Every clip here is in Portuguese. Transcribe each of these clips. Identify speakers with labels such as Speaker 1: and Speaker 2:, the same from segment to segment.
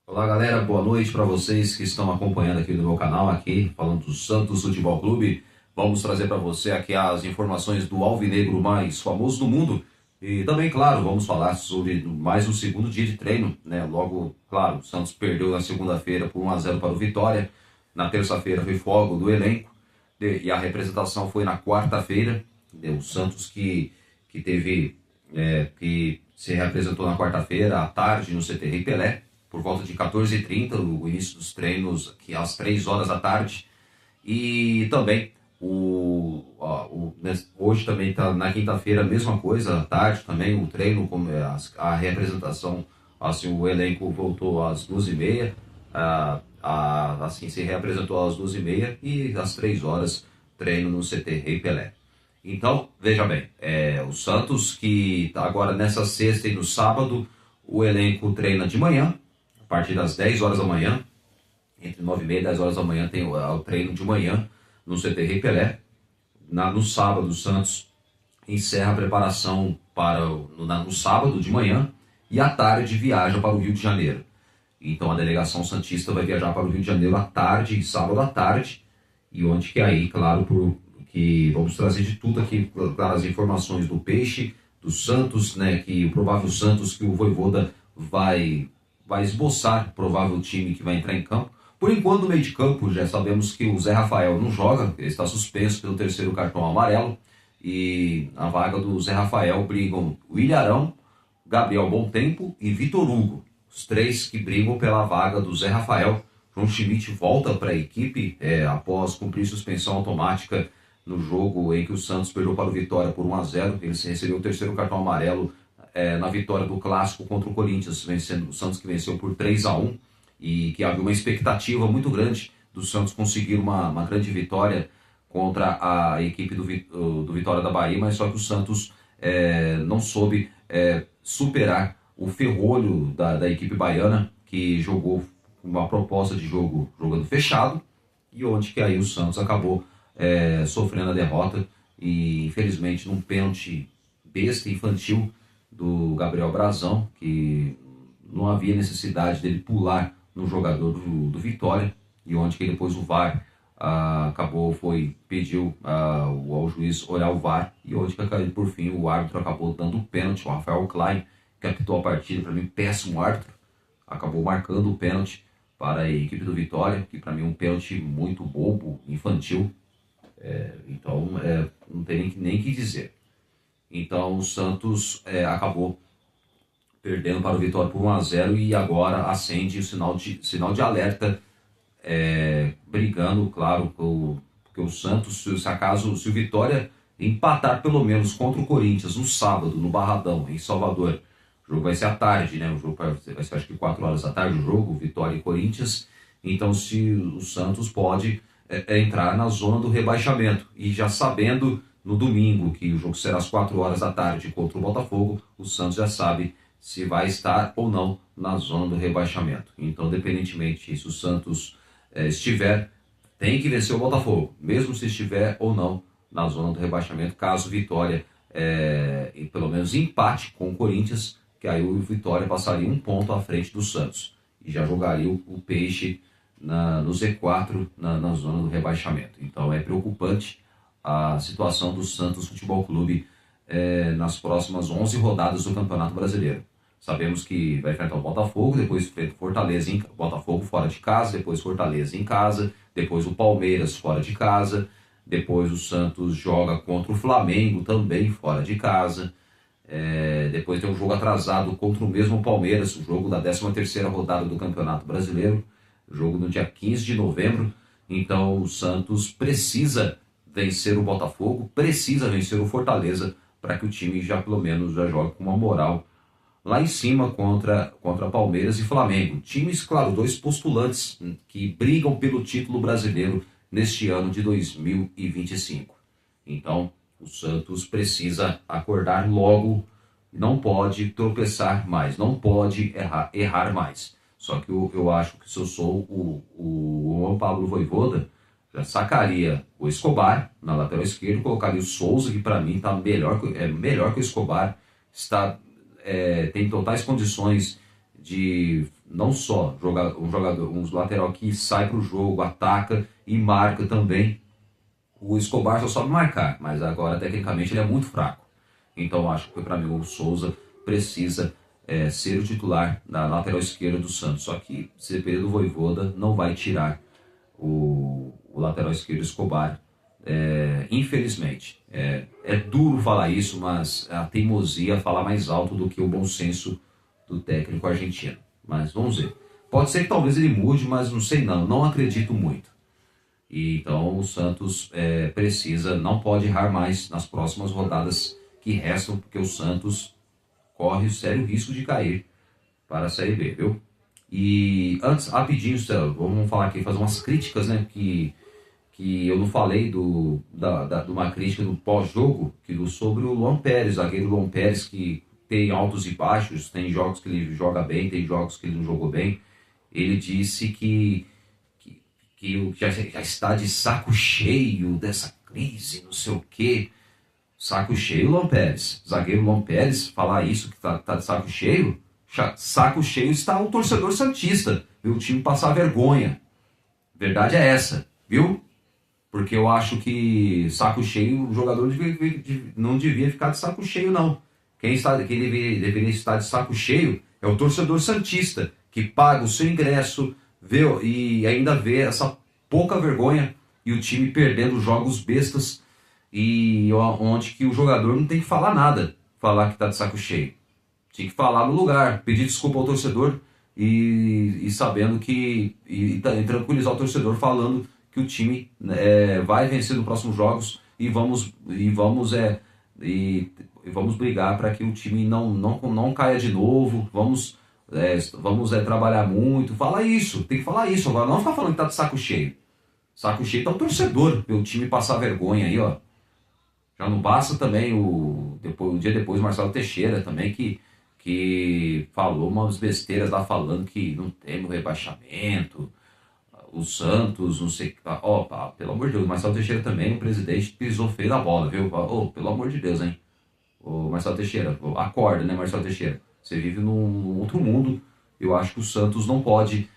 Speaker 1: Olá galera, boa noite para vocês que estão acompanhando aqui no meu canal, aqui falando do Santos Futebol Clube. Vamos trazer para você aqui as informações do alvinegro mais famoso do mundo e também, claro, vamos falar sobre mais um segundo dia de treino, né? Logo, claro, o Santos perdeu na segunda-feira por 1-0 para o Vitória, na terça-feira foi folga do elenco e a representação foi na quarta-feira. O Santos que teve que se representou na quarta-feira à tarde no CT Rei Pelé, por volta de 14h30, o início dos treinos, que às 3 horas da tarde. E também, hoje também está na quinta-feira, a mesma coisa, à tarde também, o treino, a representação, assim, o elenco voltou às 2h30, assim, se reapresentou às 2h30 e às 3 horas, treino no CT Rei Pelé. Então, veja bem, o Santos que agora nessa sexta e no sábado, o elenco treina de manhã, a partir das 10 horas da manhã, entre 9h30 e 10 horas da manhã tem o treino de manhã no CT Rei Pelé. No sábado, o Santos encerra a preparação no sábado de manhã e à tarde viaja para o Rio de Janeiro. Então a delegação santista vai viajar para o Rio de Janeiro à tarde, sábado à tarde, e onde que aí, claro, que vamos trazer de tudo aqui, claro, as informações do Peixe, do Santos, né, que o provável Santos, que o Vojvoda vai esboçar o provável time que vai entrar em campo. Por enquanto, no meio de campo, já sabemos que o Zé Rafael não joga, ele está suspenso pelo terceiro cartão amarelo, e na vaga do Zé Rafael brigam o Ilharão, Gabriel Tempo e Vitor Hugo, os três que brigam pela vaga do Zé Rafael. João Schmidt volta para a equipe após cumprir suspensão automática no jogo em que o Santos perdeu para o Vitória por 1-0. Ele recebeu o terceiro cartão amarelo na vitória do Clássico contra o Corinthians, vencendo o Santos, que venceu por 3-1, e que havia uma expectativa muito grande do Santos conseguir uma grande vitória contra a equipe do Vitória da Bahia, mas só que o Santos não soube superar o ferrolho da equipe baiana, que jogou uma proposta de jogo jogando fechado, e onde que aí o Santos acabou sofrendo a derrota, e infelizmente num pênalti besta, infantil, do Gabriel Brazão, que não havia necessidade dele pular no jogador do Vitória, e onde que depois o VAR pediu ao juiz olhar o VAR, e onde que por fim o árbitro acabou dando o pênalti. O Rafael Klein, que apitou a partida, para mim péssimo árbitro, acabou marcando o pênalti para a equipe do Vitória, que para mim é um pênalti muito bobo, infantil. Então não tem nem que dizer. Então o Santos acabou perdendo para o Vitória por 1-0 e agora acende o sinal de alerta, brigando, claro, porque o Santos, se o Vitória empatar pelo menos contra o Corinthians no sábado, no Barradão, em Salvador, o jogo vai ser à tarde, né? O jogo vai ser acho que 4 horas da tarde, o jogo, Vitória e Corinthians. Então se o Santos pode entrar na zona do rebaixamento, e já sabendo no domingo que o jogo será às 4 horas da tarde contra o Botafogo, o Santos já sabe se vai estar ou não na zona do rebaixamento. Então, independentemente se o Santos estiver, tem que vencer o Botafogo, mesmo se estiver ou não na zona do rebaixamento, caso Vitória, e pelo menos empate com o Corinthians, que aí o Vitória passaria um ponto à frente do Santos, e já jogaria o Peixe no Z4, na zona do rebaixamento. Então é preocupante a situação do Santos Futebol Clube nas próximas 11 rodadas do Campeonato Brasileiro. Sabemos que vai enfrentar o Botafogo, depois Fortaleza, Botafogo fora de casa, depois Fortaleza em casa, depois o Palmeiras fora de casa, depois o Santos joga contra o Flamengo também fora de casa, depois tem um jogo atrasado contra o mesmo Palmeiras, o jogo da 13ª rodada do Campeonato Brasileiro, jogo no dia 15 de novembro. Então o Santos precisa vencer o Botafogo, precisa vencer o Fortaleza, para que o time já pelo menos já jogue com uma moral lá em cima contra Palmeiras e Flamengo. Times, claro, dois postulantes que brigam pelo título brasileiro neste ano de 2025. Então o Santos precisa acordar logo, não pode tropeçar mais, não pode errar mais. Só que eu acho que se eu sou o Juan Pablo Vojvoda, já sacaria o Escobar na lateral esquerda, colocaria o Souza, que para mim melhor que o Escobar, tem totais condições de não só um lateral que sai para o jogo, ataca e marca também. O Escobar só sabe marcar, mas agora tecnicamente ele é muito fraco. Então acho que para mim o Souza precisa ser o titular na lateral esquerda do Santos. Só que se depender do Vojvoda, não vai tirar o lateral esquerdo Escobar. Infelizmente. É duro falar isso, mas a teimosia fala mais alto do que o bom senso do técnico argentino. Mas vamos ver. Pode ser que talvez ele mude, mas não sei não. Não acredito muito. E então o Santos precisa, não pode errar mais nas próximas rodadas que restam, porque o Santos corre o sério risco de cair para a Série B, viu? E antes, rapidinho, vamos falar aqui, fazer umas críticas, né? Que eu não falei de uma crítica do pós-jogo, sobre o Luan Pérez, zagueiro Luan Pérez, que tem altos e baixos, tem jogos que ele joga bem, tem jogos que ele não jogou bem. Ele disse que já está de saco cheio dessa crise, não sei o quê. Saco cheio, Luan Pérez. Zagueiro Luan Pérez, falar isso, que tá de saco cheio, saco cheio está o torcedor santista, viu o time passar vergonha. Verdade é essa, viu? Porque eu acho que saco cheio, o jogador não devia ficar de saco cheio, não. Quem deveria estar de saco cheio é o torcedor santista, que paga o seu ingresso, e ainda vê essa pouca vergonha e o time perdendo jogos bestas, e onde que o jogador não tem que falar nada, falar que está de saco cheio. Tinha que falar no lugar, pedir desculpa ao torcedor e sabendo que... E tranquilizar o torcedor falando que o time vai vencer nos próximos jogos e vamos brigar para que o time não caia de novo, vamos trabalhar muito. Fala isso, tem que falar isso. Agora não ficar falando que tá de saco cheio. Saco cheio tá o torcedor, ver o time passar vergonha aí, ó. Já não basta também um dia depois o Marcelo Teixeira também que falou umas besteiras lá falando que não tem o rebaixamento, o Santos, não sei o que. Pelo amor de Deus, o Marcelo Teixeira também, o presidente, pisou feio da bola, viu? Pelo amor de Deus, hein? Ô Marcelo Teixeira, acorda, né, Marcelo Teixeira? Você vive num outro mundo. Eu acho que o Santos não pode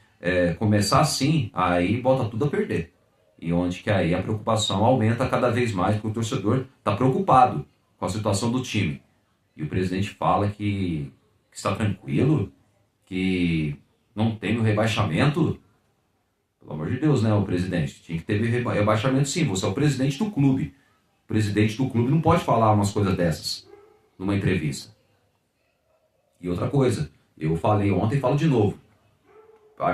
Speaker 1: começar assim, aí bota tudo a perder. E onde que aí a preocupação aumenta cada vez mais, porque o torcedor está preocupado com a situação do time. E o presidente fala que está tranquilo, que não tem o rebaixamento. Pelo amor de Deus, né, o presidente? Tinha que ter rebaixamento sim, você é o presidente do clube. O presidente do clube não pode falar umas coisas dessas numa entrevista. E outra coisa, eu falei ontem e falo de novo.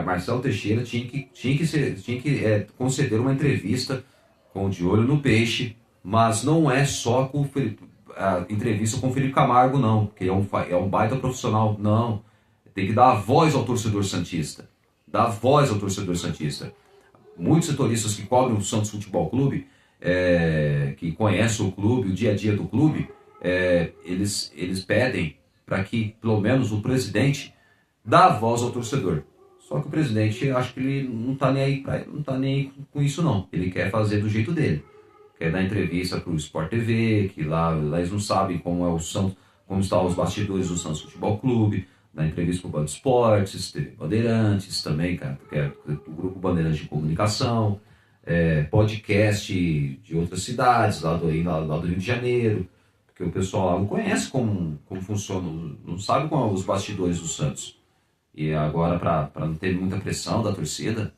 Speaker 1: Marcelo Teixeira tinha que conceder uma entrevista com De Olho no Peixe, mas não é só a entrevista com o Felipe Camargo, não, porque é um baita profissional, não. Tem que dar a voz ao torcedor santista. Dar voz ao torcedor santista. Muitos setoristas que cobrem o Santos Futebol Clube, que conhecem o clube, o dia a dia do clube, eles pedem para que, pelo menos, o presidente dá a voz ao torcedor. Só que o presidente, acho que ele não está nem aí com isso, não. Ele quer fazer do jeito dele. Quer dar entrevista para o Sport TV, que lá eles não sabem como é o Santos, como estão os bastidores do Santos Futebol Clube, dar entrevista para o Band Esportes, TV Bandeirantes também, cara, que é o Grupo Bandeirantes de Comunicação, podcast de outras cidades, lá do Rio de Janeiro, porque o pessoal lá não conhece como funciona, não sabe como são os bastidores do Santos. E agora, para não ter muita pressão da torcida,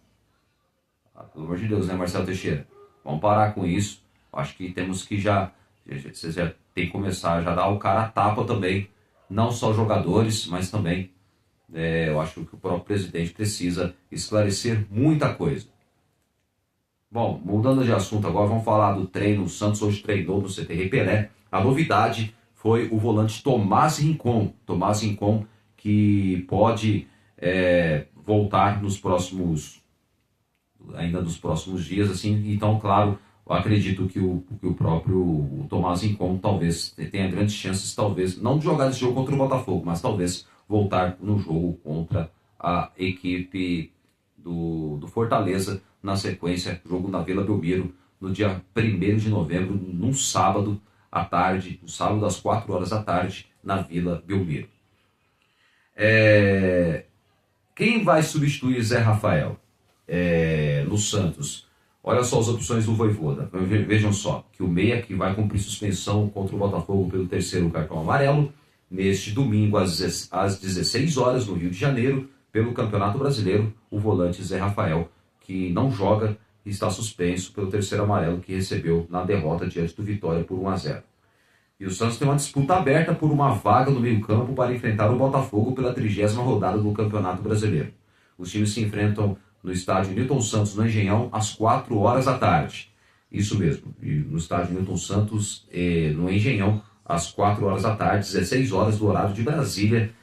Speaker 1: pelo amor de Deus, né, Marcelo Teixeira? Vamos parar com isso. Acho que temos que você já tem que começar a dar o cara a tapa também. Não só jogadores, mas também eu acho que o próprio presidente precisa esclarecer muita coisa. Bom, mudando de assunto agora, vamos falar do treino. O Santos hoje treinou no CT Rei Pelé. A novidade foi o volante Tomás Rincon. Tomás Rincon, que pode voltar nos próximos dias, assim. Então, claro, eu acredito que o próprio Tomás Rincon talvez tenha grandes chances, talvez, não de jogar esse jogo contra o Botafogo, mas talvez voltar no jogo contra a equipe do Fortaleza, na sequência, jogo na Vila Belmiro, no dia 1º de novembro, num sábado à tarde, no sábado às 4 horas da tarde, na Vila Belmiro. Quem vai substituir Zé Rafael no Santos? Olha só as opções do Vojvoda. Vejam só, que o meia que vai cumprir suspensão contra o Botafogo pelo terceiro cartão amarelo, neste domingo às 16 horas no Rio de Janeiro, pelo Campeonato Brasileiro, o volante Zé Rafael, que não joga e está suspenso pelo terceiro amarelo que recebeu na derrota diante do Vitória por 1-0. E o Santos tem uma disputa aberta por uma vaga no meio-campo para enfrentar o Botafogo pela 30ª rodada do Campeonato Brasileiro. Os times se enfrentam no estádio Newton Santos, no Engenhão, às 4 horas da tarde. Isso mesmo, e no estádio Newton Santos, no Engenhão, às 4 horas da tarde, 16 horas do horário de Brasília,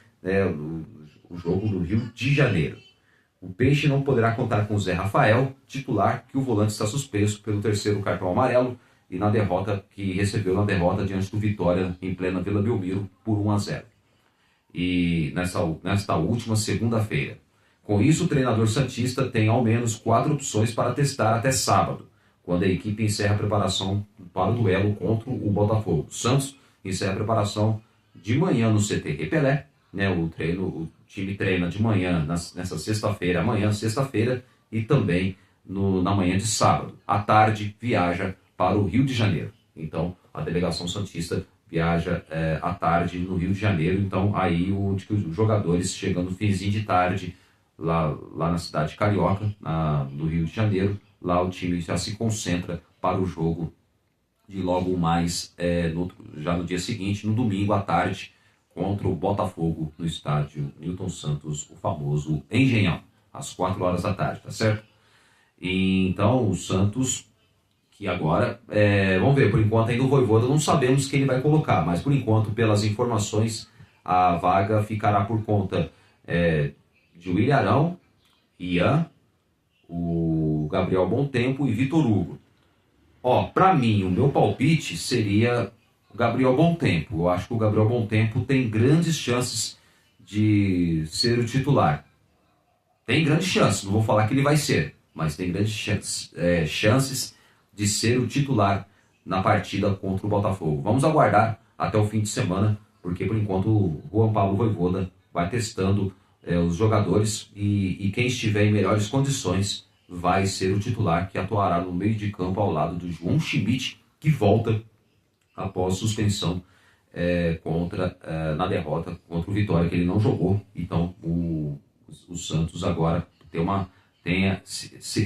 Speaker 1: o jogo no Rio de Janeiro. O Peixe não poderá contar com o Zé Rafael, titular, que o volante está suspenso pelo terceiro cartão amarelo e na derrota que recebeu na derrota diante do Vitória em plena Vila Belmiro por 1-0. E nesta última segunda-feira. Com isso, o treinador santista tem ao menos 4 opções para testar até sábado, quando a equipe encerra a preparação para o duelo contra o Botafogo. O Santos encerra a preparação de manhã no CT Repelé, o time treina de manhã nessa sexta-feira, amanhã, sexta-feira, e também na manhã de sábado. À tarde, viaja para o Rio de Janeiro. Então, a delegação santista viaja à tarde no Rio de Janeiro. Então, aí os jogadores chegando no finzinho de tarde, lá na cidade carioca, no Rio de Janeiro, lá o time já se concentra para o jogo de logo mais, já no dia seguinte, no domingo à tarde, contra o Botafogo no estádio Newton Santos, o famoso Engenhão, às 4 horas da tarde, tá certo? E, então, o Santos, que agora, vamos ver, por enquanto ainda o Vojvoda não sabemos quem ele vai colocar, mas por enquanto, pelas informações, a vaga ficará por conta de William Arão, Ian, o Gabriel Bontempo e Vitor Hugo. Para mim, o meu palpite seria o Gabriel Bontempo. Eu acho que o Gabriel Bontempo tem grandes chances de ser o titular. Tem grandes chances, não vou falar que ele vai ser, mas tem grandes chances de ser o titular na partida contra o Botafogo. Vamos aguardar até o fim de semana, porque por enquanto o Juan Pablo Vojvoda vai testando os jogadores e quem estiver em melhores condições vai ser o titular, que atuará no meio de campo ao lado do João Schmidt, que volta após suspensão na derrota contra o Vitória, que ele não jogou. Então o Santos agora tem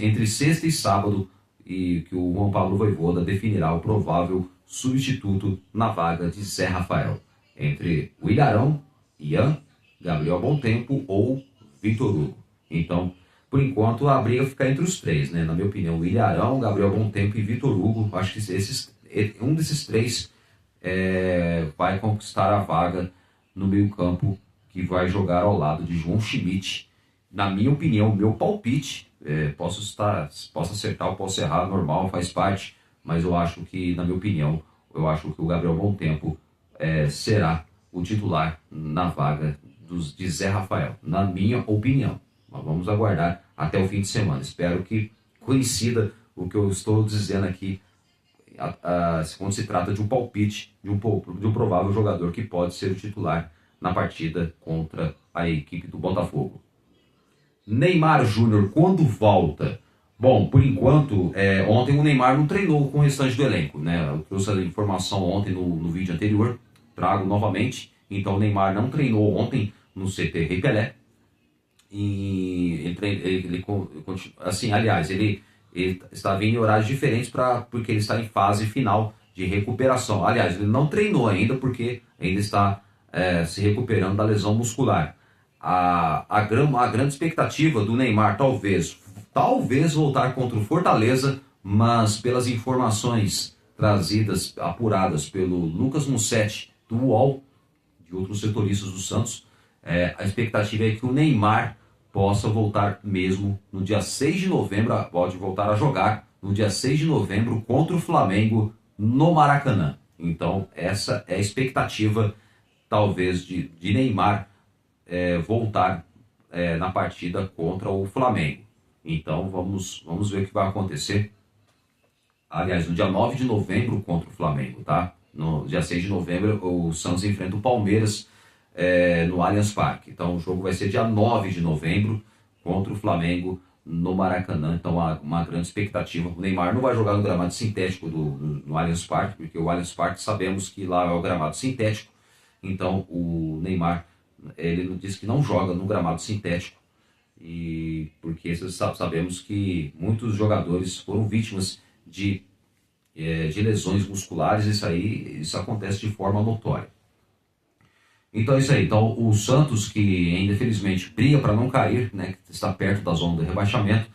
Speaker 1: entre sexta e sábado e que o Juan Pablo Vojvoda definirá o provável substituto na vaga de Zé Rafael, entre o Ilharão, Ian, Gabriel Bontempo ou Vitor Hugo. Então, por enquanto, a briga fica entre os três, né? Na minha opinião, o Ilharão, Gabriel Bontempo e Vitor Hugo. Acho que um desses três vai conquistar a vaga no meio-campo, que vai jogar ao lado de João Schmidt. Na minha opinião, meu palpite, posso acertar ou posso errar, normal, faz parte, mas eu acho que, na minha opinião, o Gabriel Bontempo será o titular na vaga de Zé Rafael, na minha opinião. Mas vamos aguardar até o fim de semana. Espero que coincida o que eu estou dizendo aqui, quando se trata de um palpite de um provável jogador que pode ser o titular na partida contra a equipe do Botafogo. Neymar Júnior, quando volta? Bom, por enquanto, ontem o Neymar não treinou com o restante do elenco, né? Eu trouxe a informação ontem no vídeo anterior, trago novamente. Então o Neymar não treinou ontem no CT Rei Pelé. E ele está vindo em horários diferentes porque ele está em fase final de recuperação. Aliás, ele não treinou ainda porque ainda está se recuperando da lesão muscular. A grande expectativa do Neymar talvez voltar contra o Fortaleza, mas pelas informações apuradas pelo Lucas Mussetti do UOL, de outros setoristas do Santos, a expectativa é que o Neymar possa voltar mesmo no dia 6 de novembro, pode voltar a jogar no dia 6 de novembro contra o Flamengo no Maracanã. Então essa é a expectativa, talvez, de Neymar voltar na partida contra o Flamengo. Então vamos ver o que vai acontecer. Aliás, no dia 9 de novembro contra o Flamengo, tá? No dia 6 de novembro o Santos enfrenta o Palmeiras no Allianz Parque. Então o jogo vai ser dia 9 de novembro contra o Flamengo no Maracanã. Então há uma grande expectativa. O Neymar não vai jogar no gramado sintético no Allianz Parque, porque o Allianz Parque sabemos que lá é o gramado sintético. Então o Neymar, ele disse que não joga no gramado sintético, e porque sabemos que muitos jogadores foram vítimas de lesões musculares. Isso acontece de forma notória. Então é isso aí. Então o Santos, que ainda infelizmente briga para não cair, né, que está perto da zona do rebaixamento,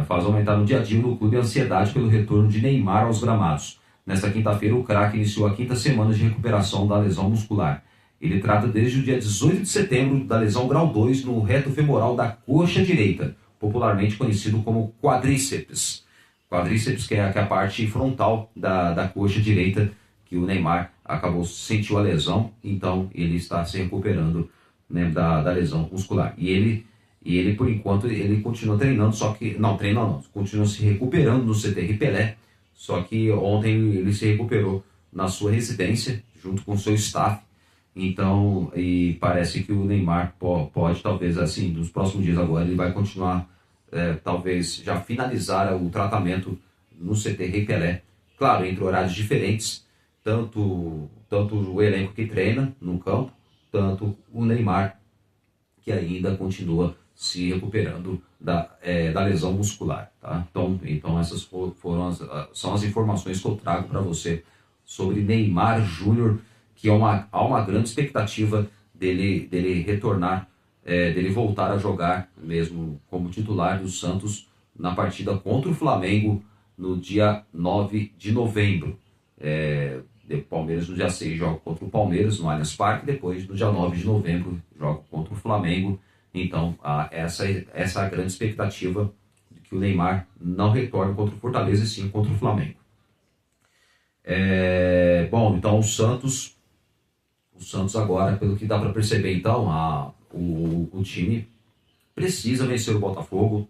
Speaker 1: faz aumentar no dia a dia no clube a ansiedade pelo retorno de Neymar aos gramados. Nesta quinta-feira, o craque iniciou a quinta semana de recuperação da lesão muscular. Ele trata desde o dia 18 de setembro da lesão grau 2 no reto femoral da coxa direita, popularmente conhecido como quadríceps. Quadríceps, que é a parte frontal da coxa direita, que o Neymar sentiu a lesão, então ele está se recuperando, né, da lesão muscular. E ele, por enquanto, ele continua treinando, continua se recuperando no CT Pelé, só que ontem ele se recuperou na sua residência, junto com o seu staff. Então, e parece que o Neymar pode, talvez, assim, nos próximos dias agora, ele vai continuar, talvez, já finalizar o tratamento no CT Pelé. Claro, entre horários diferentes, tanto o elenco que treina no campo, tanto o Neymar, que ainda continua se recuperando da lesão muscular. Tá? Então essas são as informações que eu trago para você sobre Neymar Júnior, que há uma grande expectativa dele retornar, dele voltar a jogar mesmo como titular do Santos na partida contra o Flamengo no dia 9 de novembro. O Palmeiras no dia 6 joga contra o Palmeiras no Allianz Parque, depois no dia 9 de novembro joga contra o Flamengo. Então essa é a grande expectativa de que o Neymar não retorne contra o Fortaleza e sim contra o Flamengo. Então o Santos agora, pelo que dá para perceber, então o time precisa vencer o Botafogo,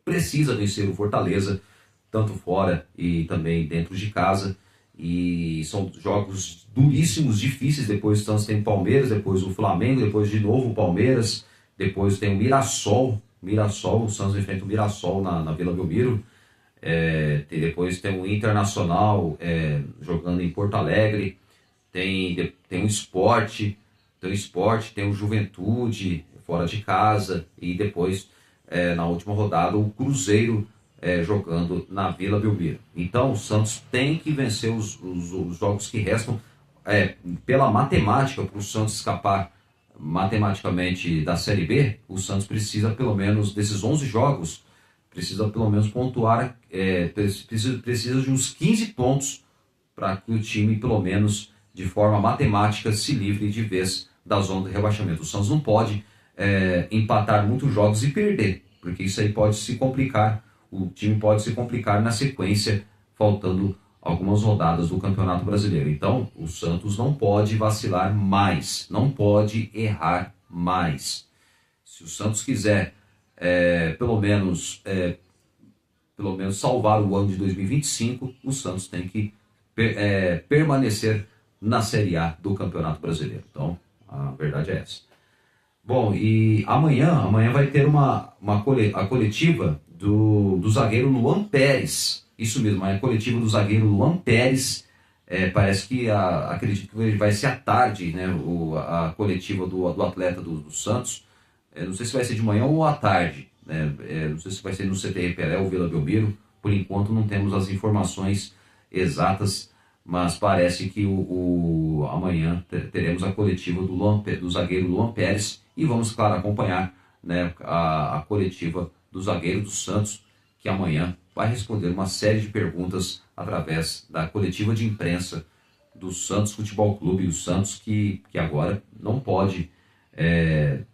Speaker 1: precisa vencer o Fortaleza, tanto fora e também dentro de casa. E são jogos duríssimos, difíceis. Depois o Santos tem o Palmeiras, depois o Flamengo, depois de novo o Palmeiras, depois tem o Mirassol, o Santos enfrenta o Mirassol na Vila Belmiro, depois tem o Internacional jogando em Porto Alegre, tem o Sport, tem o Juventude fora de casa, e depois na última rodada o Cruzeiro jogando na Vila Belmiro. Então o Santos tem que vencer os jogos que restam, pela matemática. Para o Santos escapar matematicamente da Série B, o Santos precisa pelo menos, desses 11 jogos, precisa pelo menos pontuar, precisa de uns 15 pontos para que o time, pelo menos de forma matemática, se livre de vez da zona de rebaixamento. O Santos não pode empatar muitos jogos e perder, porque isso aí pode se complicar. O time pode se complicar na sequência, faltando algumas rodadas do Campeonato Brasileiro. Então, o Santos não pode vacilar mais, não pode errar mais. Se o Santos quiser, pelo menos salvar o ano de 2025, o Santos tem que permanecer na Série A do Campeonato Brasileiro. Então, a verdade é essa. Bom, e amanhã vai ter a coletiva do zagueiro Luan Pérez. Isso mesmo, a coletiva do zagueiro Luan Pérez. Parece que acredito que vai ser à tarde, né, a coletiva do atleta do Santos. Não sei se vai ser de manhã ou à tarde, né? Não sei se vai ser no CT Pelé ou Vila Belmiro. Por enquanto não temos as informações exatas, mas parece que amanhã teremos a coletiva do zagueiro Luan Pérez, e vamos, claro, acompanhar, né, a coletiva do zagueiro do Santos, que amanhã vai responder uma série de perguntas através da coletiva de imprensa do Santos Futebol Clube. O Santos que agora não pode,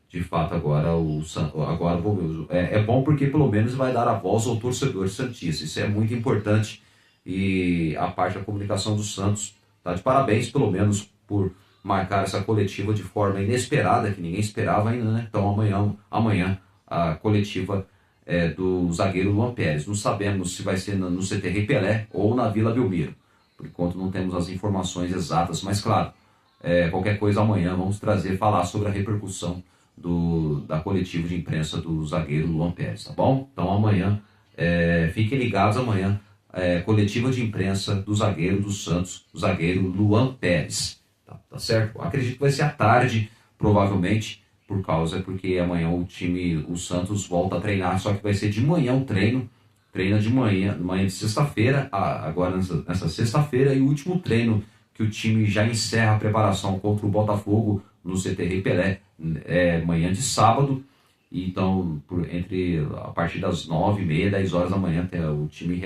Speaker 1: de fato, agora é bom porque pelo menos vai dar a voz ao torcedor santista. Isso é muito importante, e a parte da comunicação do Santos está de parabéns, pelo menos por marcar essa coletiva de forma inesperada, que ninguém esperava ainda, né? Então amanhã a coletiva do zagueiro Luan Pérez. Não sabemos se vai ser no CT Pelé ou na Vila Belmiro. Por enquanto não temos as informações exatas, mas claro, Qualquer coisa amanhã vamos falar sobre a repercussão da coletiva de imprensa do zagueiro Luan Pérez, tá bom? Então amanhã, fiquem ligados amanhã, coletiva de imprensa do zagueiro do Santos, o zagueiro Luan Pérez, tá certo? Acredito que vai ser à tarde, provavelmente, porque amanhã o Santos volta a treinar, só que vai ser de manhã o treina de manhã de sexta-feira, agora nessa sexta-feira, e o último treino que o time já encerra a preparação contra o Botafogo no CT Rei Pelé, manhã de sábado. Então, a partir das 9h30, 10 horas da manhã, o time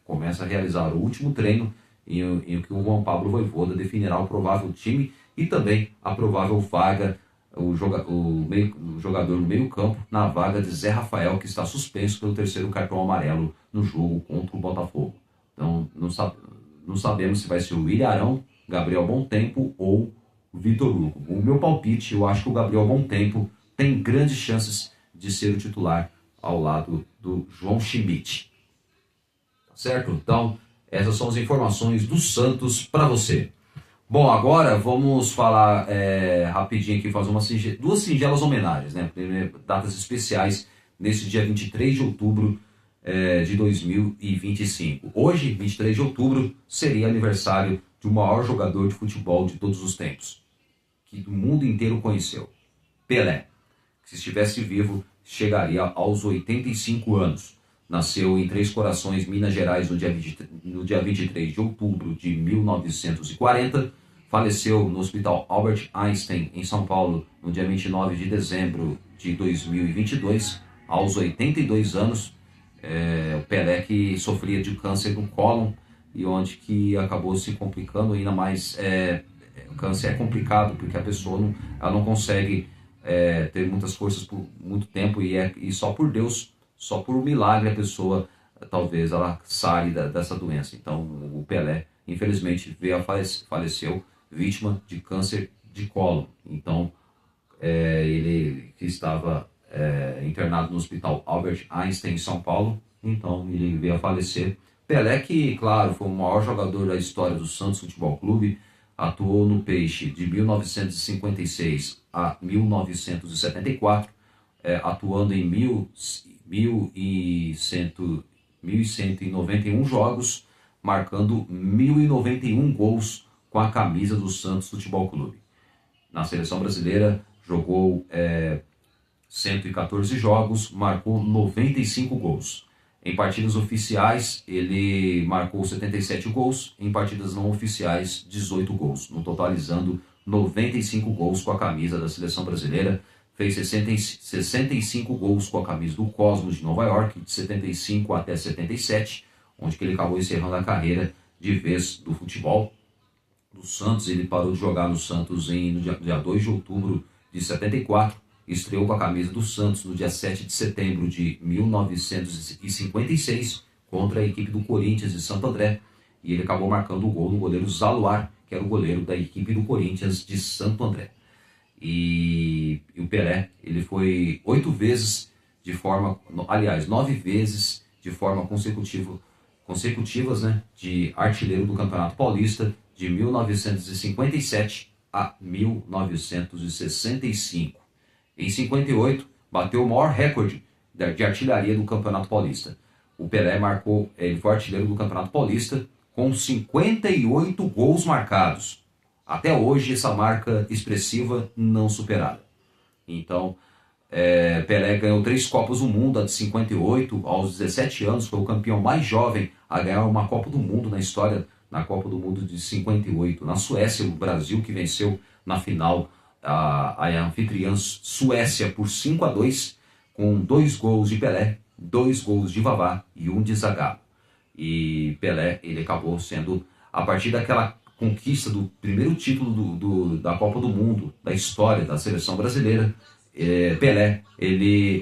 Speaker 1: começa a realizar o último treino em que o Juan Pablo Vojvoda definirá o provável time e também a provável vaga, o jogador no meio campo, na vaga de Zé Rafael, que está suspenso pelo terceiro cartão amarelo no jogo contra o Botafogo. Então, não sabemos se vai ser o Ilharão, Gabriel Montempo ou o Vitor Hugo. O meu palpite, eu acho que o Gabriel Montempo tem grandes chances de ser o titular ao lado do João Schmidt. Tá certo? Então, essas são as informações do Santos para você. Bom, agora vamos falar rapidinho aqui, fazer duas singelas homenagens, né? Datas especiais nesse dia 23 de outubro de 2025. Hoje, 23 de outubro, seria aniversário do maior jogador de futebol de todos os tempos, que o mundo inteiro conheceu, Pelé. Se estivesse vivo, chegaria aos 85 anos. Nasceu em Três Corações, Minas Gerais, no dia 23 de outubro de 1940. Faleceu no Hospital Albert Einstein, em São Paulo, no dia 29 de dezembro de 2022, aos 82 anos. O Pelé, que sofria de câncer do cólon e onde que acabou se complicando ainda mais. O câncer é complicado porque a pessoa não consegue ter muitas forças por muito tempo e só por Deus, só por um milagre a pessoa, talvez ela saia dessa doença. Então o Pelé, infelizmente, faleceu vítima de câncer de cólon. Então ele que estava internado no Hospital Albert Einstein, em São Paulo, então ele veio a falecer. Pelé, que, claro, foi o maior jogador da história do Santos Futebol Clube, atuou no Peixe de 1956 a 1974, atuando em 1.191 jogos, marcando 1.091 gols com a camisa do Santos Futebol Clube. Na seleção brasileira, jogou 114 jogos, marcou 95 gols. Em partidas oficiais, ele marcou 77 gols, em partidas não oficiais, 18 gols, no totalizando 95 gols com a camisa da seleção brasileira. Fez 65 gols com a camisa do Cosmos de Nova York, de 75 até 77, onde que ele acabou encerrando a carreira de vez do futebol. Do Santos, ele parou de jogar no Santos no dia 2 de outubro de 74, estreou com a camisa do Santos no dia 7 de setembro de 1956 contra a equipe do Corinthians de Santo André, e ele acabou marcando o gol no goleiro Zaluar, que era o goleiro da equipe do Corinthians de Santo André. E o Pelé, ele foi 9 vezes de forma consecutivas, né, de artilheiro do Campeonato Paulista de 1957 a 1965. Em 58, bateu o maior recorde de artilharia do Campeonato Paulista. O Pelé ele foi artilheiro do Campeonato Paulista com 58 gols marcados. Até hoje, essa marca expressiva não superada. Então, Pelé ganhou 3 Copas do Mundo, a de 58, aos 17 anos, foi o campeão mais jovem a ganhar uma Copa do Mundo na história, na Copa do Mundo de 58. Na Suécia, o Brasil que venceu na final a anfitriã Suécia por 5-2, com 2 gols de Pelé, 2 gols de Vavá e 1 de Zagallo. E Pelé, ele acabou sendo, a partir daquela conquista do primeiro título da Copa do Mundo, da história da seleção brasileira, Pelé,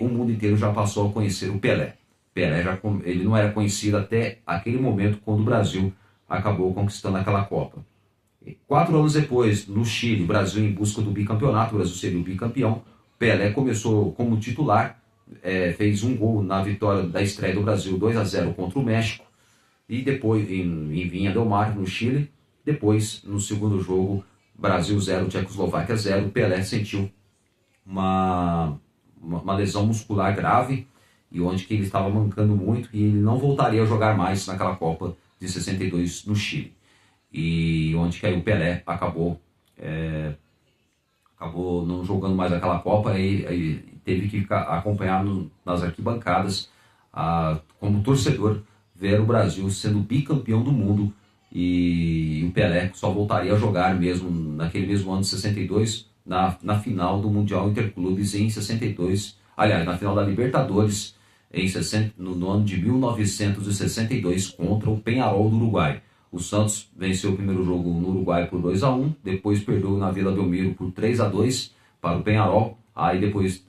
Speaker 1: o mundo inteiro já passou a conhecer o Pelé. Ele não era conhecido até aquele momento, quando o Brasil acabou conquistando aquela Copa. 4 anos depois, no Chile, o Brasil em busca do bicampeonato, o Brasil seria o bicampeão. Pelé começou como titular, fez 1 gol na vitória da estreia do Brasil, 2-0 contra o México, e depois em Vinha del Mar, no Chile. Depois, no segundo jogo, Brasil 0, Tchecoslováquia 0. Pelé sentiu uma lesão muscular grave, e onde que ele estava mancando muito, e ele não voltaria a jogar mais naquela Copa de 62 no Chile. E onde que aí o Pelé acabou não jogando mais aquela Copa, e teve que ficar acompanhar nas arquibancadas, como torcedor, ver o Brasil sendo bicampeão do mundo, e o Pelé só voltaria a jogar mesmo naquele mesmo ano de 62, na final do Mundial Interclubes em 62, aliás, na final da Libertadores no ano de 1962 contra o Peñarol do Uruguai. O Santos venceu o primeiro jogo no Uruguai por 2-1, depois perdeu na Vila Belmiro por 3-2 para o Peñarol, aí depois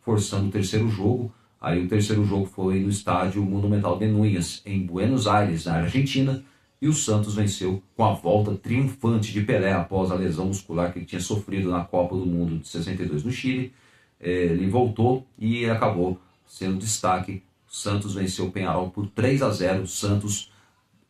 Speaker 1: forçando o terceiro jogo. Aí o terceiro jogo foi no estádio Monumental de Núñez, em Buenos Aires, na Argentina, e o Santos venceu com a volta triunfante de Pelé após a lesão muscular que ele tinha sofrido na Copa do Mundo de 62 no Chile. Ele voltou e acabou sendo destaque. O Santos venceu o Peñarol por 3-0, Santos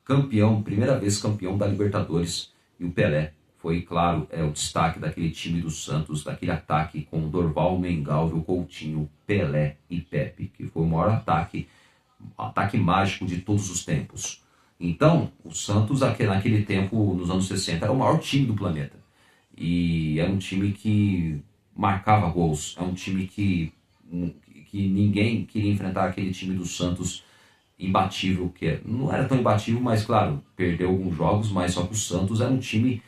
Speaker 1: campeão, primeira vez campeão da Libertadores, e o Pelé foi, claro, o destaque daquele time do Santos, daquele ataque com Dorval, Mengalvio, Coutinho, Pelé e Pepe, que foi o maior ataque mágico de todos os tempos. Então, o Santos, naquele tempo, nos anos 60, era o maior time do planeta. E era um time que marcava gols, é um time que ninguém queria enfrentar aquele time do Santos imbatível, que não era tão imbatível, mas claro, perdeu alguns jogos, mas só que o Santos era um time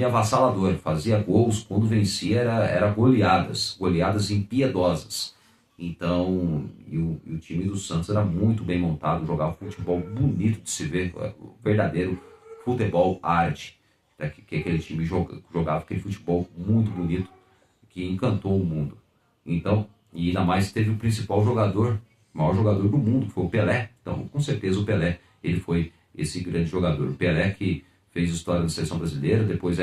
Speaker 1: avassalador, fazia gols, quando vencia era goleadas impiedosas. Então, o time do Santos era muito bem montado, jogava futebol bonito de se ver, o verdadeiro futebol arte, que aquele time jogava aquele futebol muito bonito, que encantou o mundo. Então, e ainda mais teve o principal jogador, o maior jogador do mundo, que foi o Pelé. Então, com certeza o Pelé, ele foi esse grande jogador. O Pelé que fez história da seleção brasileira, depois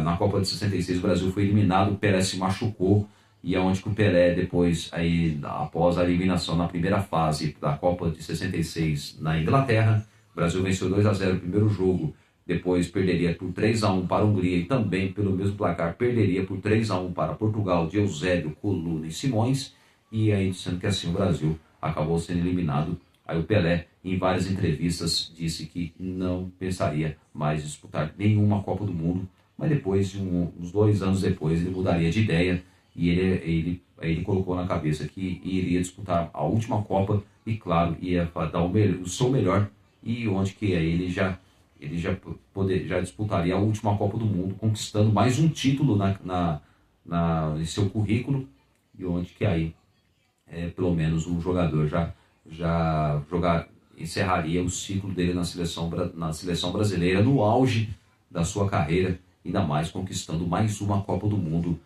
Speaker 1: na Copa de 66 o Brasil foi eliminado, o Pelé se machucou, e é onde que o Pelé depois, aí, após a eliminação na primeira fase da Copa de 66 na Inglaterra, o Brasil venceu 2-0 o primeiro jogo, depois perderia por 3-1 para a Hungria, e também pelo mesmo placar perderia por 3-1 para Portugal, de Eusébio, Coluna e Simões, e aí sendo que assim o Brasil acabou sendo eliminado. Aí o Pelé, em várias entrevistas, disse que não pensaria mais disputar nenhuma Copa do Mundo, mas depois, uns 2 anos depois, ele mudaria de ideia, e ele colocou na cabeça que iria disputar a última Copa, e claro, ia dar o seu melhor, e onde que ele já disputaria a última Copa do Mundo, conquistando mais um título em seu currículo, e onde que aí, pelo menos o jogador encerraria o ciclo dele na seleção brasileira, no auge da sua carreira, ainda mais conquistando mais uma Copa do Mundo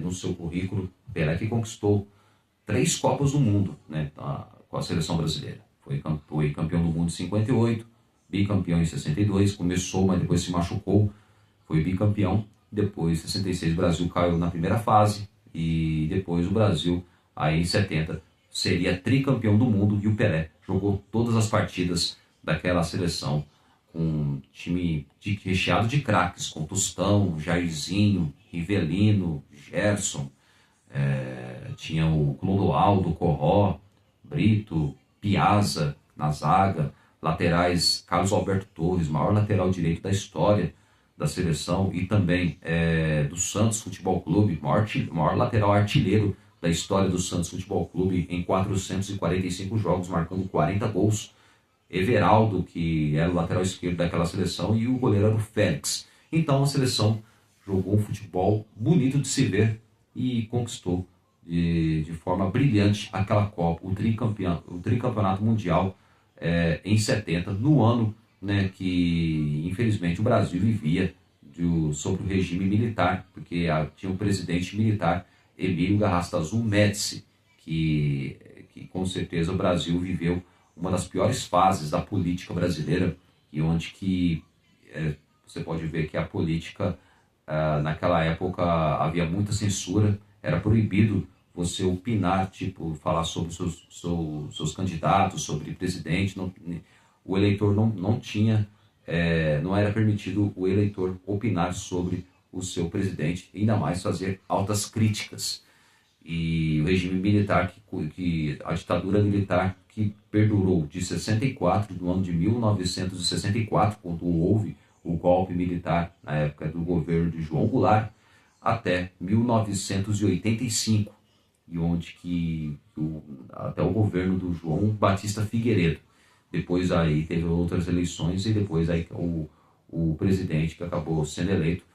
Speaker 1: no seu currículo. Pelé que conquistou 3 Copas do Mundo, né, com a seleção brasileira. Foi campeão do mundo em 58, bicampeão em 62, começou, mas depois se machucou, foi bicampeão. Depois, em 66, o Brasil caiu na primeira fase, e depois o Brasil, aí em 70, seria tricampeão do mundo, e o Pelé jogou todas as partidas daquela seleção, com um time recheado de craques, com Tostão, Jairzinho, Rivelino, Gerson, tinha o Clodoaldo, Corró, Brito, Piazza na zaga, laterais Carlos Alberto Torres, maior lateral direito da história da seleção, e também do Santos Futebol Clube, maior lateral artilheiro da história do Santos Futebol Clube, em 445 jogos, marcando 40 gols. Everaldo, que era o lateral esquerdo daquela seleção, e o goleiro era o Félix. Então a seleção jogou um futebol bonito de se ver e conquistou de forma brilhante aquela Copa, o tricampeonato mundial em 70, no ano, né, que infelizmente o Brasil vivia sob o regime militar, porque tinha um presidente militar, Emílio Garrastazu Médici, que com certeza o Brasil viveu uma das piores fases da política brasileira, e onde que você pode ver que a política, naquela época, havia muita censura, era proibido você opinar, falar sobre seus candidatos, sobre presidente, o eleitor não tinha não era permitido o eleitor opinar sobre o seu presidente, ainda mais fazer altas críticas. E o regime militar, a ditadura militar que perdurou de 64, do ano de 1964, quando houve o golpe militar na época do governo de João Goulart, até 1985, e onde até o governo do João Batista Figueiredo. Depois aí teve outras eleições e depois aí o presidente que acabou sendo eleito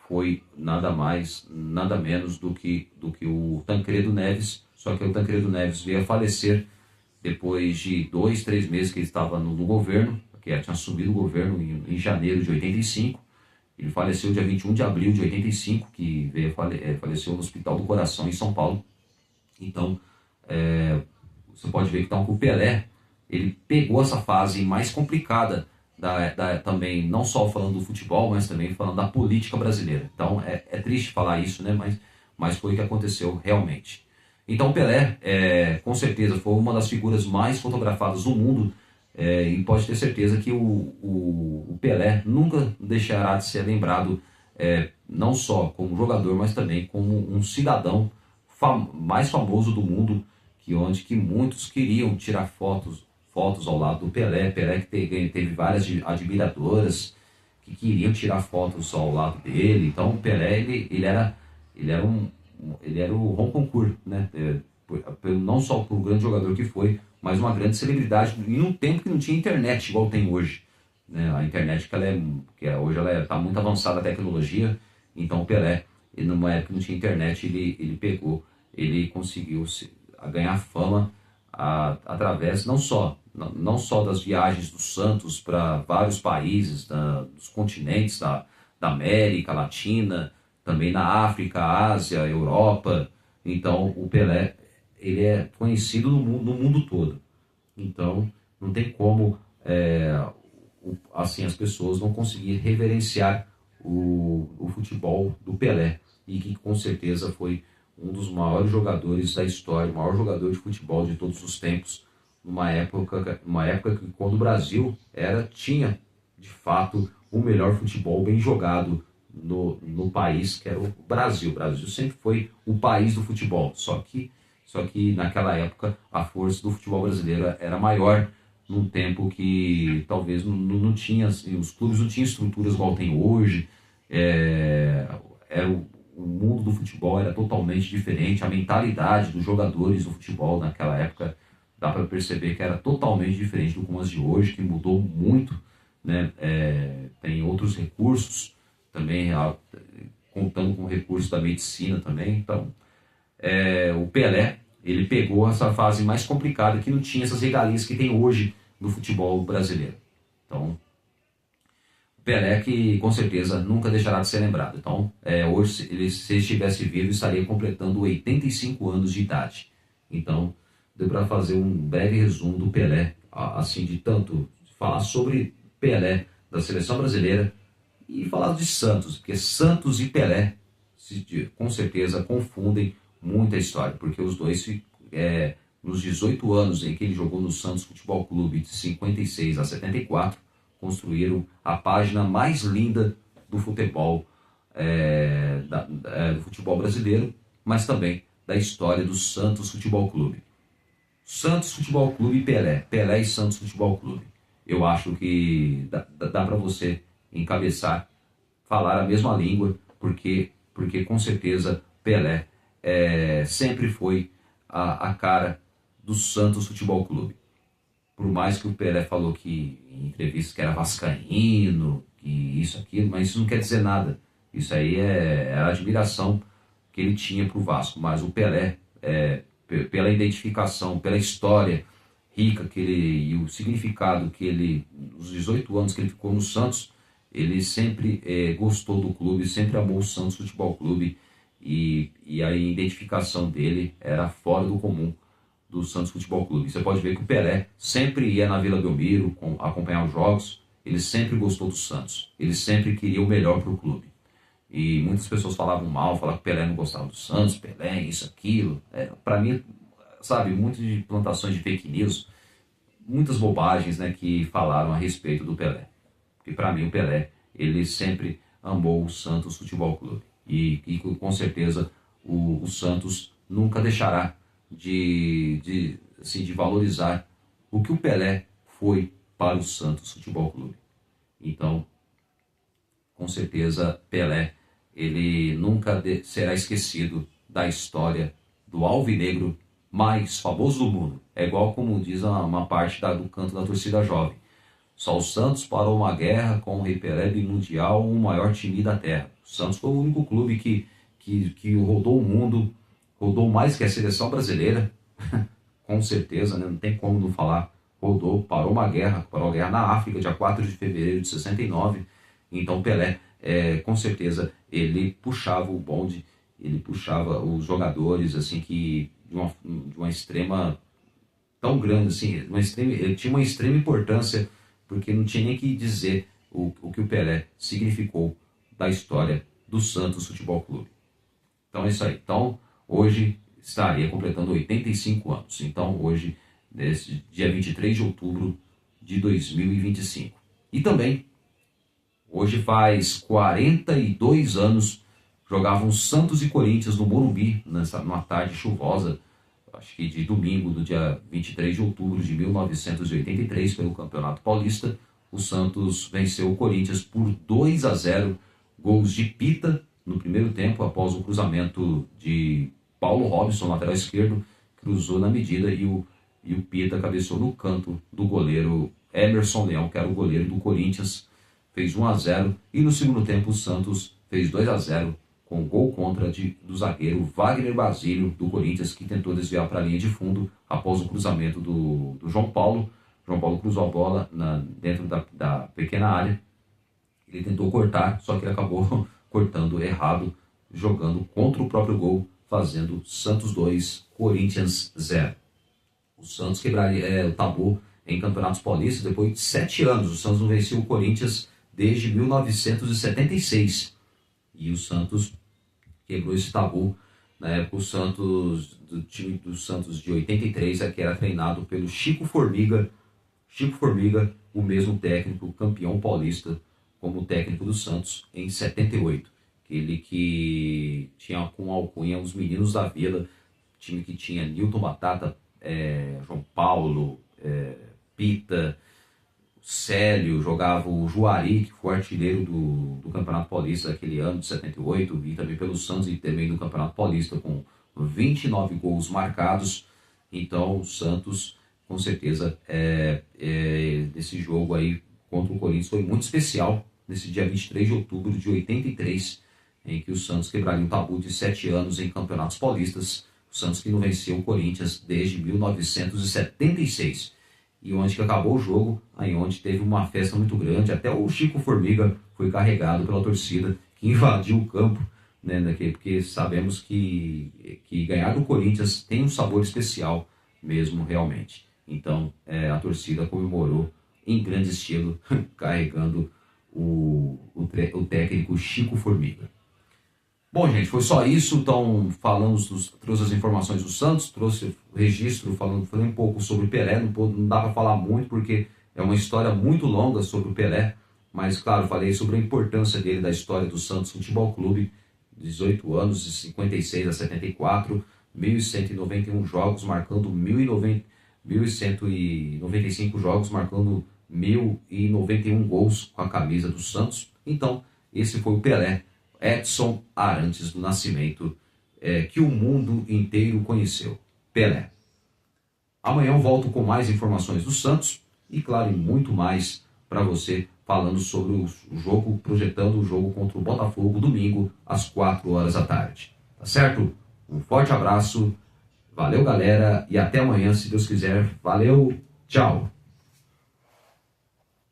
Speaker 1: foi nada mais, nada menos do que o Tancredo Neves, só que o Tancredo Neves veio a falecer depois de 2, 3 meses que ele estava no governo, que tinha assumido o governo em janeiro de 85. Ele faleceu dia 21 de abril de 85, que faleceu no Hospital do Coração, em São Paulo. Então, você pode ver que então, o Pelé, ele pegou essa fase mais complicada, também, não só falando do futebol, mas também falando da política brasileira. Então, é triste falar isso, né? Mas foi o que aconteceu realmente. Então, Pelé, com certeza, foi uma das figuras mais fotografadas do mundo, e pode ter certeza que o Pelé nunca deixará de ser lembrado, não só como jogador, mas também como um cidadão mais famoso do mundo, onde muitos queriam tirar fotos ao lado do Pelé. Pelé que teve várias admiradoras que queriam tirar fotos ao lado dele. Então, o Pelé, ele era o Ronconcourt, né? Não só por um grande jogador que foi, mas uma grande celebridade, e num tempo que não tinha internet igual tem hoje, né? A internet hoje ela está muito avançada a tecnologia. Então o Pelé, numa época que não tinha internet, ele conseguiu ganhar fama através não só das viagens do Santos para vários países dos continentes da América Latina, também na África, Ásia, Europa. Então o Pelé, ele é conhecido no mundo todo. Então não tem como assim as pessoas não conseguirem reverenciar o futebol do Pelé, e que com certeza foi um dos maiores jogadores da história, o maior jogador de futebol de todos os tempos, numa época que quando o Brasil tinha de fato o melhor futebol bem jogado no país, que era o Brasil. O Brasil sempre foi o país do futebol, só que naquela época a força do futebol brasileiro era maior, num tempo que talvez não tinha, os clubes não tinham estruturas igual tem hoje. O mundo do futebol era totalmente diferente, a mentalidade dos jogadores do futebol naquela época dá para perceber que era totalmente diferente do como as de hoje, que mudou muito, né? Tem outros recursos também, contando com recursos da medicina também. Então, o Pelé, ele pegou essa fase mais complicada, que não tinha essas regalias que tem hoje no futebol brasileiro. Então, Pelé, que com certeza nunca deixará de ser lembrado. Então, hoje, se ele estivesse vivo, estaria completando 85 anos de idade. Então, deu para fazer um breve resumo do Pelé, assim, de tanto falar sobre Pelé da seleção brasileira e falar de Santos, porque Santos e Pelé com certeza confundem muita história, porque os dois, nos 18 anos em que ele jogou no Santos Futebol Clube, de 56 a 74, construíram a página mais linda do futebol, do futebol brasileiro, mas também da história do Santos Futebol Clube. Santos Futebol Clube e Pelé e Santos Futebol Clube. Eu acho que dá para você encabeçar, falar a mesma língua, porque com certeza Pelé sempre foi a cara do Santos Futebol Clube. Por mais que o Pelé falou que em entrevistas que era vascaíno, que isso, aquilo, mas isso não quer dizer nada. Isso aí era a admiração que ele tinha para o Vasco. Mas o Pelé, pela identificação, pela história rica e o significado que os 18 anos que ele ficou no Santos, ele sempre gostou do clube, sempre amou o Santos Futebol Clube, e a identificação dele era fora do comum do Santos Futebol Clube. Você pode ver que o Pelé sempre ia na Vila Belmiro acompanhar os jogos, ele sempre gostou do Santos, ele sempre queria o melhor para o clube. E muitas pessoas falavam mal, falavam que o Pelé não gostava do Santos, Pelé, isso, aquilo. Para mim, sabe, muitas de plantações de fake news, muitas bobagens, né, que falaram a respeito do Pelé. E para mim o Pelé, ele sempre amou o Santos Futebol Clube. E com certeza o Santos nunca deixará de valorizar o que o Pelé foi para o Santos Futebol Clube. Então, com certeza, Pelé, ele nunca será esquecido da história do alvinegro mais famoso do mundo. É igual como diz uma parte do canto da torcida jovem. Só o Santos parou uma guerra com o Rei Pelé mundial, o maior time da terra. O Santos foi o único clube que rodou o mundo, rodou mais que a seleção brasileira, com certeza, né? Não tem como não falar. Rodou, parou a guerra na África, dia 4 de fevereiro de 69. Então Pelé, com certeza, ele puxava o bonde, ele puxava os jogadores, assim, que de uma extrema, tão grande, assim, ele tinha uma extrema importância, porque não tinha nem que dizer o que o Pelé significou da história do Santos Futebol Clube. Então é isso aí. Então, hoje estaria completando 85 anos. Então, hoje, nesse dia 23 de outubro de 2025. E também, hoje faz 42 anos, jogavam Santos e Corinthians no Morumbi, numa tarde chuvosa, acho que de domingo, do dia 23 de outubro de 1983, pelo Campeonato Paulista. O Santos venceu o Corinthians por 2-0, gols de Pita no primeiro tempo, após o cruzamento de Paulo Robson, lateral esquerdo, cruzou na medida e o Pita cabeceou no canto do goleiro Emerson Leão, que era o goleiro do Corinthians, fez 1-0, e no segundo tempo o Santos fez 2-0, com gol contra do zagueiro Wagner Basílio, do Corinthians, que tentou desviar para a linha de fundo após o cruzamento do João Paulo. João Paulo cruzou a bola dentro da pequena área. Ele tentou cortar, só que ele acabou cortando errado, jogando contra o próprio gol, fazendo Santos 2, Corinthians 0. O Santos quebraria o tabu em campeonatos paulistas depois de 7 anos. O Santos não venceu o Corinthians desde 1976. E o Santos quebrou esse tabu. Na época, o Santos, do time do Santos de 83, que era treinado pelo Chico Formiga. Chico Formiga, o mesmo técnico, campeão paulista, como técnico do Santos em 78. Aquele que tinha com alcunha os meninos da Vila, time que tinha Nilton Batata, João Paulo, Pita, Célio, jogava o Juari, que foi artilheiro do Campeonato Paulista daquele ano de 78, e também pelo Santos e também do Campeonato Paulista, com 29 gols marcados. Então o Santos, com certeza, nesse jogo aí contra o Corinthians foi muito especial, nesse dia 23 de outubro de 83, em que o Santos quebraria um tabu de 7 anos em campeonatos paulistas. O Santos que não venceu o Corinthians desde 1976. E onde que acabou o jogo, aí onde teve uma festa muito grande, até o Chico Formiga foi carregado pela torcida, que invadiu o campo, né, porque sabemos que ganhar do Corinthians tem um sabor especial mesmo, realmente. Então, a torcida comemorou em grande estilo, carregando o técnico Chico Formiga. Bom, gente, foi só isso. Então, trouxe as informações do Santos, trouxe o registro, falei um pouco sobre o Pelé. Não dá para falar muito, porque é uma história muito longa sobre o Pelé. Mas, claro, falei sobre a importância dele, da história do Santos Futebol Clube, 18 anos, de 56 a 74, 1.191 jogos, marcando 1.195 jogos, marcando 1.091 gols com a camisa do Santos. Então, esse foi o Pelé, Edson Arantes do Nascimento, que o mundo inteiro conheceu. Pelé. Amanhã eu volto com mais informações do Santos e, claro, muito mais para você, falando sobre o jogo, projetando o jogo contra o Botafogo, domingo, às 4 horas da tarde. Tá certo? Um forte abraço, valeu galera, e até amanhã, se Deus quiser. Valeu, tchau!